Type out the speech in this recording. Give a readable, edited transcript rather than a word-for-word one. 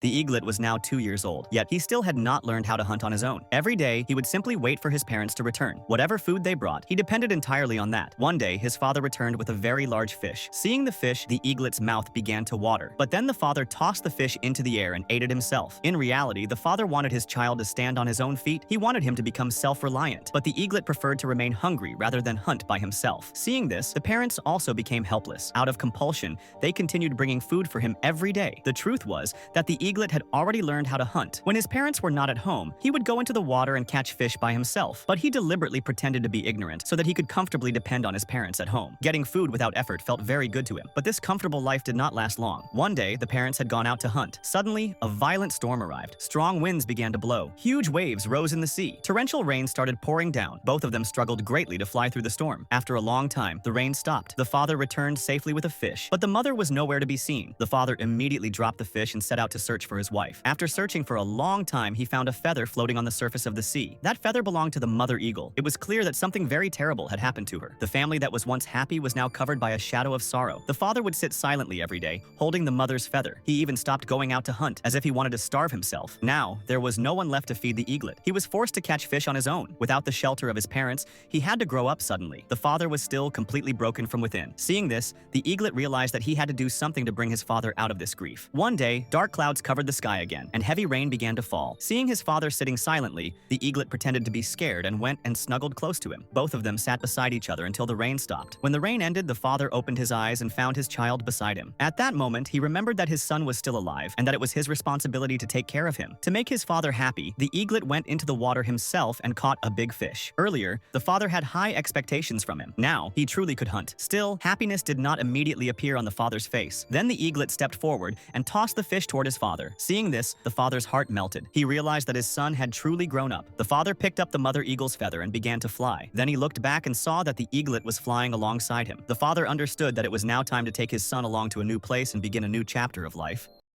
The eaglet was now 2 years old, yet he still had not learned how to hunt on his own. Every day, he would simply wait for his parents to return. Whatever food they brought, he depended entirely on that. One day, his father returned with a very large fish. Seeing the fish, the eaglet's mouth began to water. But then the father tossed the fish into the air and ate it himself. In reality, the father wanted his child to stand on his own feet. He wanted him to become self-reliant. But the eaglet preferred to remain hungry rather than hunt by himself. Seeing this, the parents also became helpless. Out of compulsion, they continued bringing food for him every day. The truth was that the eaglet had already learned how to hunt. When his parents were not at home, he would go into the water and catch fish by himself. But he deliberately pretended to be ignorant so that he could comfortably depend on his parents at home. Getting food without effort felt very good to him. But this comfortable life did not last long. One day, the parents had gone out to hunt. Suddenly, a violent storm arrived. Strong winds began to blow. Huge waves rose in the sea. Torrential rain started pouring down. Both of them struggled greatly to fly through the storm. After a long time, the rain stopped. The father returned safely with a fish, but the mother was nowhere to be seen. The father immediately dropped the fish and set out to search for his wife. After searching for a long time, he found a feather floating on the surface of the sea. That feather belonged to the mother eagle. It was clear that something very terrible had happened to her. The family that was once happy was now covered by a shadow of sorrow. The father would sit silently every day, holding the mother's feather. He even stopped going out to hunt, as if he wanted to starve himself. Now, there was no one left to feed the eaglet. He was forced to catch fish on his own. Without the shelter of his parents, he had to grow up suddenly. The father was still completely broken from within. Seeing this, the eaglet realized that he had to do something to bring his father out of this grief. One day, dark clouds covered the sky again, and heavy rain began to fall. Seeing his father sitting silently, the eaglet pretended to be scared and went and snuggled close to him. Both of them sat beside each other until the rain stopped. When the rain ended, the father opened his eyes and found his child beside him. At that moment, he remembered that his son was still alive and that it was his responsibility to take care of him. To make his father happy, the eaglet went into the water himself and caught a big fish. Earlier, the father had high expectations from him. Now, he truly could hunt. Still, happiness did not immediately appear on the father's face. Then the eaglet stepped forward and tossed the fish toward his father. Seeing this, the father's heart melted. He realized that his son had truly grown up. The father picked up the mother eagle's feather and began to fly. Then he looked back and saw that the eaglet was flying alongside him. The father understood that it was now time to take his son along to a new place and begin a new chapter of life.